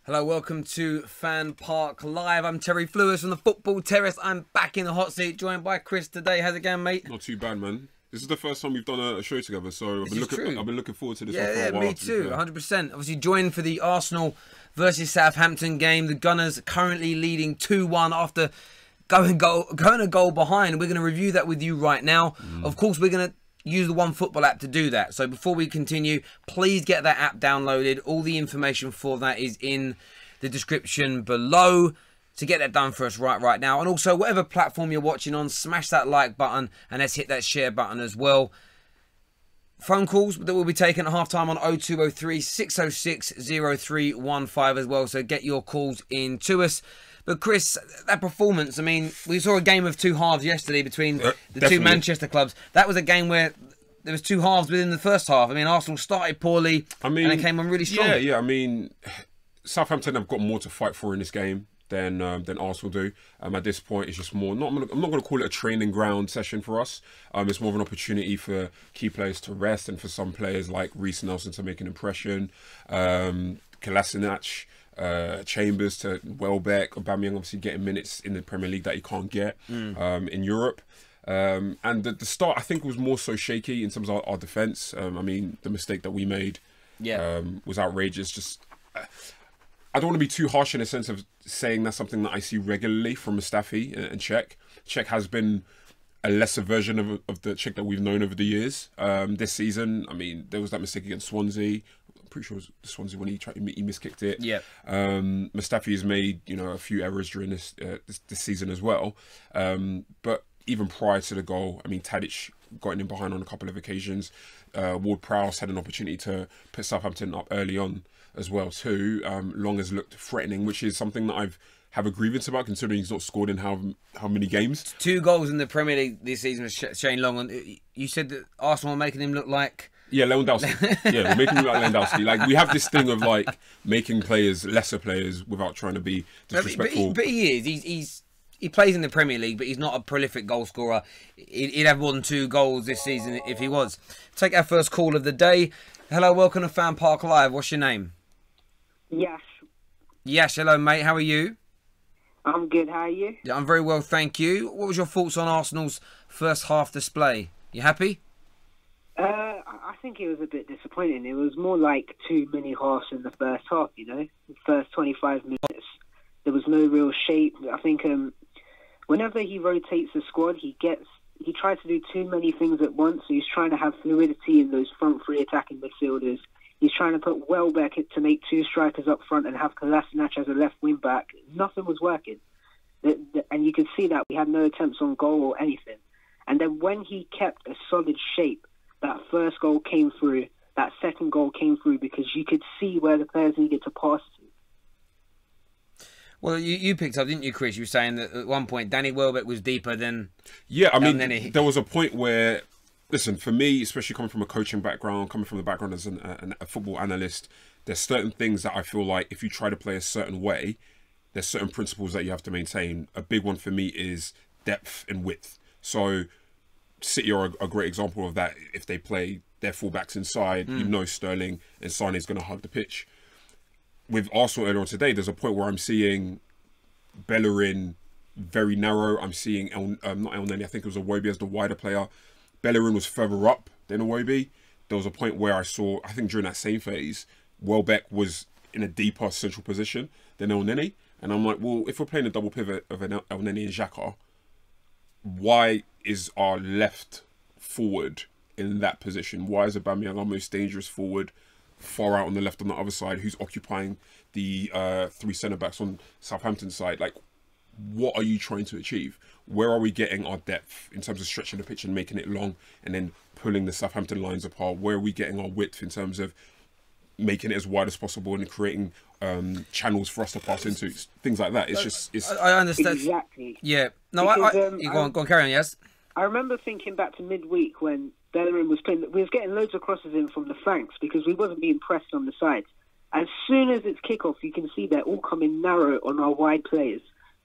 Hello, welcome to FanPark Live. I'm Terry Flewis from the Football Terrace. I'm back in the hot seat, joined by Chris today. How's it going, mate? Not too bad, man. This is the first time we've done a show together, so I've been looking forward to this one for a while. Yeah, me too, 100%. Obviously joined for the Arsenal versus Southampton game. The Gunners currently leading 2-1 after going a goal behind. We're going to review that with you right now. Of course, we're going to use the OneFootball app to do that. So before we continue, please get that app downloaded. All the information for that is in the description below. To get that done for us right now. And also, whatever platform you're watching on, smash that like button and let's hit that share button as well. Phone calls that will be taken at halftime on 0203 606 0315 as well. So get your calls in to us. But Chris, that performance, I mean, we saw a game of two halves yesterday between the two Manchester clubs. That was a game where there was two halves within the first half. I mean, Arsenal started poorly and they came on really strong. Yeah. I mean, Southampton have got more to fight for in this game than Arsenal do. At this point, it's just more. I'm not going to call it a training ground session for us. It's more of an opportunity for key players to rest and for some players like Reece Nelson to make an impression. Kolasinac, Chambers to Welbeck, Aubameyang obviously getting minutes in the Premier League that he can't get in Europe. And the start, I think, was more so shaky in terms of our defence. I mean, the mistake that we made was outrageous. Just I don't want to be too harsh in a sense of saying that's something that I see regularly from Mustafi and Cech. Cech has been a lesser version of the Cech that we've known over the years. This season, I mean, there was that mistake against Swansea. I'm pretty sure it was Swansea when he miskicked it. Yeah. Mustafi has made a few errors during this season as well. But even prior to the goal, I mean, Tadic got in behind on a couple of occasions. Ward-Prowse had an opportunity to put Southampton up early on as well too. Long has looked threatening, which is something that I have a grievance about, considering he's not scored in how many games. 2 goals in the Premier League this season with Shane Long. And you said that Arsenal are making him look like... Yeah, Lewandowski. Yeah, we're making him look like Lewandowski. Like, we have this thing of like making players lesser players without trying to be disrespectful. But he is. He plays in the Premier League, but he's not a prolific goal scorer. He'd have more than 2 goals this season if he was. Take our first call of the day. Hello, welcome to FanPark Live. What's your name? Yash. Yash, hello, mate. How are you? I'm good. How are you? Yeah, I'm very well, thank you. What was your thoughts on Arsenal's first half display? You happy? I think it was a bit disappointing. It was more like too many halves in the first half, The first 25 minutes, there was no real shape. I think whenever he rotates the squad, he tries to do too many things at once. So he's trying to have fluidity in those front 3 attacking midfielders. He's trying to put Welbeck to make 2 strikers up front and have Kolasinac as a left wing back. Nothing was working. And you could see that we had no attempts on goal or anything. And then when he kept a solid shape, that first goal came through, that second goal came through because you could see where the players needed to pass to. Well, you picked up, didn't you, Chris? You were saying that at one point Danny Welbeck was deeper than... Yeah, I mean, there was a point where... Listen, for me, especially coming from a coaching background, coming from the background as a football analyst, there's certain things that I feel like if you try to play a certain way, there's certain principles that you have to maintain. A big one for me is depth and width. So City are a great example of that. If they play their fullbacks inside, Sterling and Sane is going to hug the pitch. With Arsenal earlier on today, there's a point where I'm seeing Bellerin very narrow. I'm seeing, not El Neni, I think it was Iwobi as the wider player. Bellerin was further up than Iwobi. There was a point where I saw, I think during that same phase, Welbeck was in a deeper central position than El Neni. And I'm like, well, if we're playing a double pivot of El Neni and Xhaka, why is our left forward in that position? Why is Aubameyang our most dangerous forward far out on the left on the other side, who's occupying the 3 centre-backs on Southampton side? Like, what are you trying to achieve? Where are we getting our depth in terms of stretching the pitch and making it long and then pulling the Southampton lines apart? Where are we getting our width in terms of making it as wide as possible and creating channels for us to pass into? Things like that. I understand. Exactly. Yeah. No, because, you go on, carry on, yes? I remember thinking back to midweek when Bellerin was playing, we was getting loads of crosses in from the flanks because we wasn't being pressed on the sides. As soon as it's kickoff, you can see they're all coming narrow on our wide players.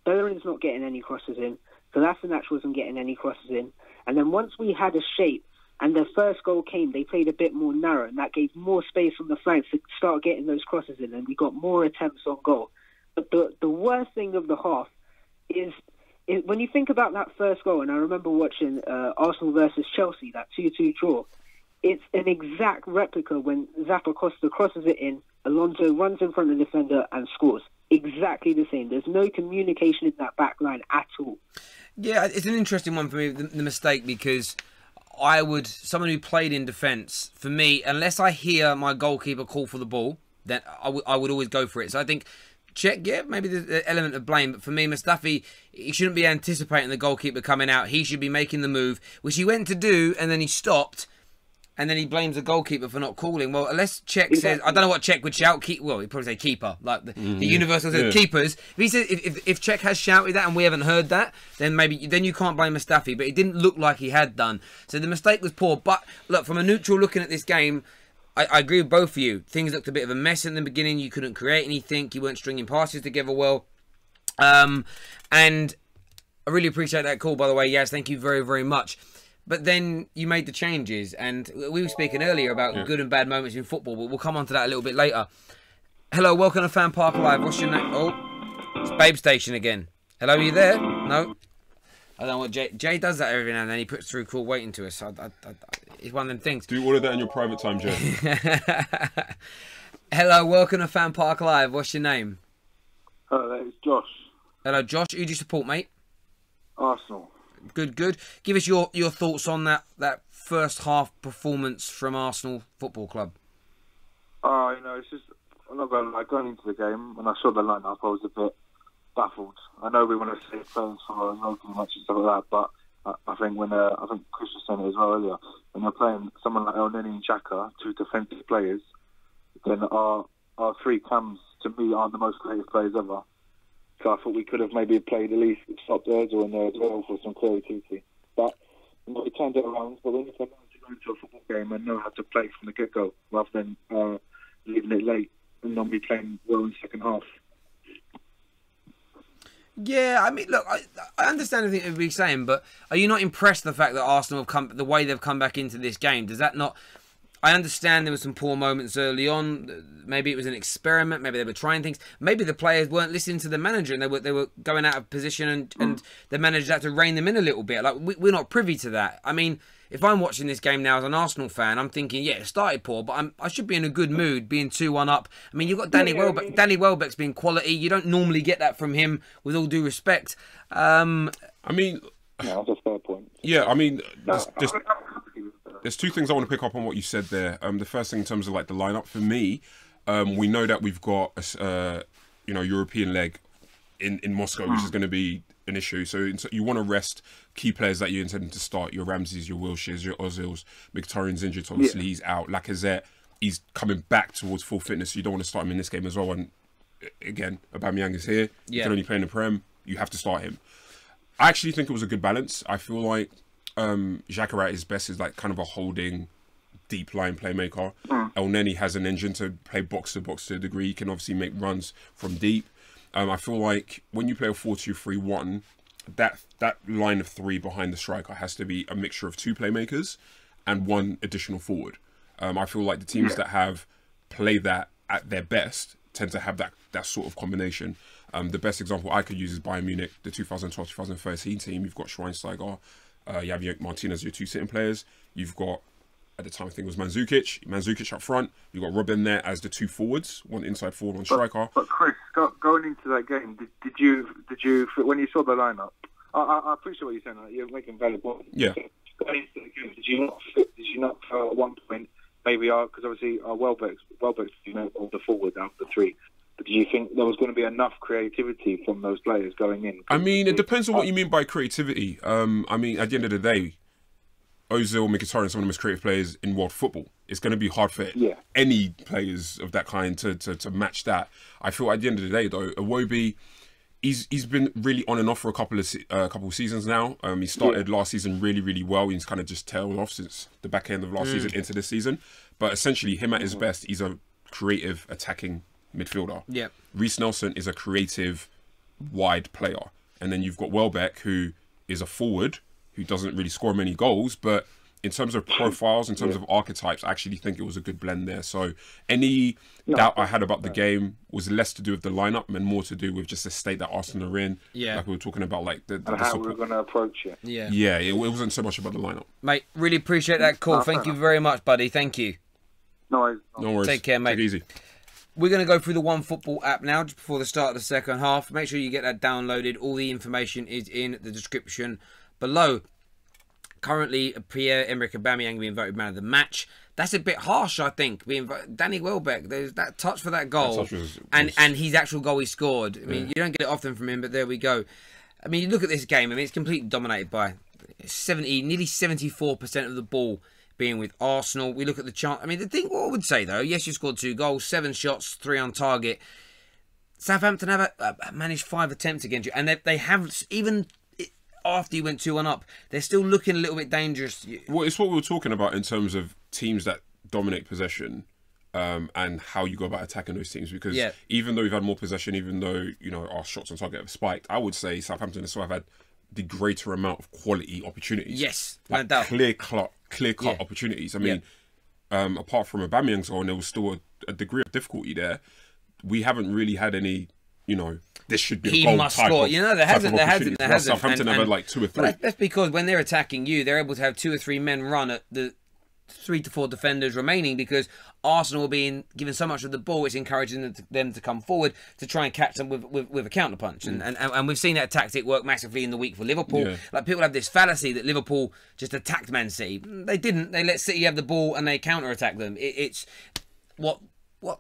Bellerin's not getting any crosses in. Kolasinac wasn't getting any crosses in. And then once we had a shape, And the first goal came, they played a bit more narrow, and that gave more space on the flanks to start getting those crosses in, and we got more attempts on goal. But the worst thing of the half is when you think about that first goal, and I remember watching Arsenal versus Chelsea, that 2-2 draw, it's an exact replica when Zappacosta crosses it in, Alonso runs in front of the defender and scores. Exactly the same. There's no communication in that back line at all. Yeah, it's an interesting one for me, the mistake, because someone who played in defence, for me, unless I hear my goalkeeper call for the ball, then I would always go for it. So I think, maybe the element of blame, but for me, Mustafi, he shouldn't be anticipating the goalkeeper coming out. He should be making the move, which he went to do, and then he stopped, and then he blames the goalkeeper for not calling. Well, unless Czech says, I don't know what Czech would shout. He'd probably say keeper, like the universal keepers. If he says, if Czech has shouted that and we haven't heard that, then then you can't blame Mustafi. But it didn't look like he had done. So the mistake was poor. But look, from a neutral looking at this game, I agree with both of you. Things looked a bit of a mess in the beginning. You couldn't create anything. You weren't stringing passes together well. And I really appreciate that call, by the way. Yes, thank you very, very much. But then you made the changes, and we were speaking earlier about good and bad moments in football, but we'll come on to that a little bit later. Hello, welcome to FanPark Live. What's your name? Oh, it's Babe Station again. Hello, are you there? No? I don't know what Jay does that every now and then. He puts through call waiting to us. It's one of them things. Do all of that in your private time, Jay. Hello, welcome to FanPark Live. What's your name? Hello, it's Josh. Hello, Josh. Who do you support, mate? Arsenal. Good, good. Give us your thoughts on that first half performance from Arsenal Football Club. It's just, I'm not going to lie, going into the game, when I saw the lineup, I was a bit baffled. I know we want to save players for European matches and stuff like that, but I think I think Chris was saying it as well earlier, when you're playing someone like El Neni and Xhaka, two defensive players, then our three cams, to me, aren't the most creative players ever. So I thought we could have maybe played at least stop theirs or in there as well for some creativity. But we turned it around. But when you come to go into a football game and know how to play from the get-go rather than leaving it late and not be playing well in the second half. Yeah, I mean, look, I understand everything you're saying, but are you not impressed with the fact that Arsenal have the way they've come back into this game? Does that not... I understand there were some poor moments early on. Maybe it was an experiment. Maybe they were trying things. Maybe the players weren't listening to the manager and they were going out of position and the manager had to rein them in a little bit. Like we're not privy to that. I mean, if I'm watching this game now as an Arsenal fan, I'm thinking, yeah, it started poor, but I should be in a good mood, being 2-1 up. I mean, you've got Danny Welbeck. Danny Welbeck's been quality. You don't normally get that from him, with all due respect. I mean... Yeah, that's a fair point. Yeah, I mean... There's two things I want to pick up on what you said there. The first thing in terms of like the lineup for me, we know that we've got a European leg in Moscow, which is going to be an issue. So you want to rest key players that you're intending to start: your Ramses, your Wilsheres, your Ozils. Mkhitaryan's injured, so obviously he's out. Lacazette, he's coming back towards full fitness. So you don't want to start him in this game as well. And again, Aubameyang is here. You can only play in the Prem. You have to start him. I actually think it was a good balance. I feel like Xhaka at his best is like kind of a holding, deep line playmaker. El Neni has an engine to play box to box to a degree. He can obviously make runs from deep. I feel like when you play a 4-2-3-1, that line of three behind the striker has to be a mixture of two playmakers and one additional forward. I feel like the teams that have played that at their best tend to have that sort of combination. The best example I could use is Bayern Munich, the 2012-2013 team. You've got Schweinsteiger, Javier Martinez, your two sitting players. You've got, at the time I think it was Mandzukic up front. You've got Robin there as the two forwards, one inside forward, one striker. But Chris, going into that game, did you when you saw the lineup? I appreciate what you're saying. Like, you're making valid points. Yeah. Going into the game, did you not at one point maybe because obviously Welbeck's on the forward out of the three. But do you think there was going to be enough creativity from those players going in? I mean, it depends on what you mean by creativity. I mean, at the end of the day, Ozil, Mkhitaryan, some of the most creative players in world football. It's going to be hard for any players of that kind to match that. I feel at the end of the day, though, Iwobi, he's been really on and off for a couple of seasons now. He started last season really, really well. He's kind of just tailed off since the back end of last season into this season. But essentially, him at his best, he's a creative, attacking midfielder. Yeah. Reece Nelson is a creative, wide player. And then you've got Welbeck, who is a forward, who doesn't really score many goals, but in terms of profiles, in terms of archetypes, I actually think it was a good blend there. So any doubt I had about the game was less to do with the lineup and more to do with just the state that Arsenal are in. Yeah. Like we were talking about, like the how we're going to approach it. Yeah. Yeah, it wasn't so much about the lineup. Mate, really appreciate that call. Thank you very much, buddy. Thank you. No worries. Take care, mate. Take it easy. We're going to go through the OneFootball app now, just before the start of the second half. Make sure you get that downloaded. All the information is in the description below. Currently, Pierre-Emerick Aubameyang being voted man of the match. That's a bit harsh, I think. Danny Welbeck, there's that touch for that goal, that touch was... and his actual goal he scored. I mean, you don't get it often from him, but there we go. I mean, you look at this game. I mean, it's completely dominated by nearly 74% of the ball being with Arsenal. We look at the chance. I mean, what I would say though, yes, you scored 2 goals, 7 shots, 3 on target. Southampton have managed 5 attempts against you, and they have even. After you went 2-1 up, they're still looking a little bit dangerous. Well, it's what we were talking about in terms of teams that dominate possession, and how you go about attacking those teams. Because even though we've had more possession, even though our shots on target have spiked, I would say Southampton have had the greater amount of quality opportunities. Yes, like no doubt. Clear-cut opportunities. I mean, apart from Aubameyang's goal, and there was still a degree of difficulty there. We haven't really had any. This should be a goal type score. Of, there hasn't. Southampton have had like 2 or 3. But that's because when they're attacking you, they're able to have 2 or 3 men run at the 3 to 4 defenders remaining, because Arsenal are being given so much of the ball, it's encouraging them to come forward to try and catch them with a counter punch. And we've seen that tactic work massively in the week for Liverpool. Yeah. Like, people have this fallacy that Liverpool just attacked Man City. They didn't. They let City have the ball and they counter-attack them. It's what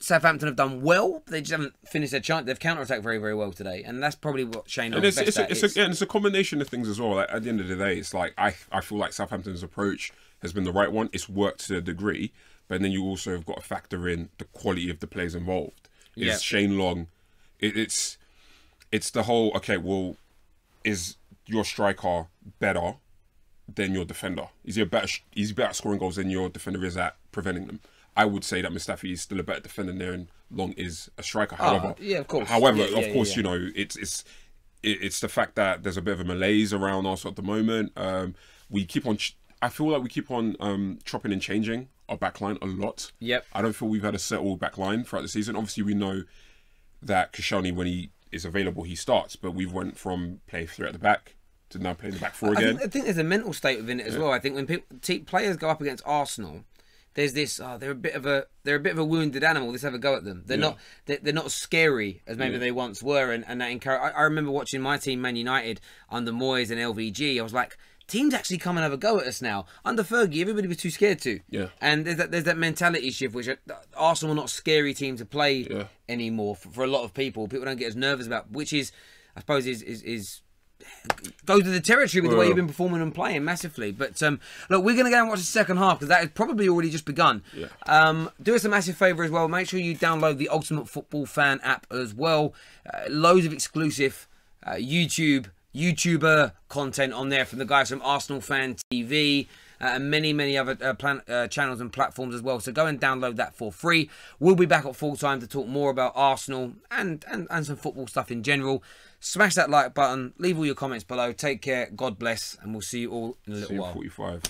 Southampton have done well. They just haven't finished their chance. They've counter-attacked very, very well today, and that's probably what Shane Long's best at. It's a combination of things as well. Like, at the end of the day, it's like I feel like Southampton's approach has been the right one. It's worked to a degree, but then you also have got to factor in the quality of the players involved. Shane Long. It's the whole, okay, well, is your striker better than your defender? Is he better at scoring goals than your defender is at preventing them? I would say that Mustafi is still a better defender there, and Long is a striker. However, of course. It's the fact that there's a bit of a malaise around us at the moment. We keep on. I feel like we keep on chopping and changing our backline a lot. Yep. I don't feel we've had a settled backline throughout the season. Obviously, we know that Koscielny, when he is available, he starts. But we've went from playing 3 at the back to now playing the back 4 again. I think there's a mental state within it as well. I think when players go up against Arsenal, there's this. They're a bit of a wounded animal. Let's have a go at them. They're not scary as maybe they once were, and that encourage. I remember watching my team, Man United, under Moyes and LVG. I was like, teams actually come and have a go at us now. Under Fergie, everybody was too scared to. Yeah. And there's that mentality shift, which Arsenal are not a scary team to play anymore for a lot of people. People don't get as nervous about, which is, I suppose, is goes to the territory with the way you've been performing and playing massively. But look, we're going to go and watch the second half, because that has probably already just begun. Do us a massive favour as well. Make sure you download the Ultimate Football Fan app as well. Loads of exclusive YouTuber content on there from the guys from Arsenal Fan TV. And many other channels and platforms as well. So go and download that for free. We'll be back at full time to talk more about Arsenal and some football stuff in general. Smash that like button. Leave all your comments below. Take care. God bless. And we'll see you all in a little while. 45.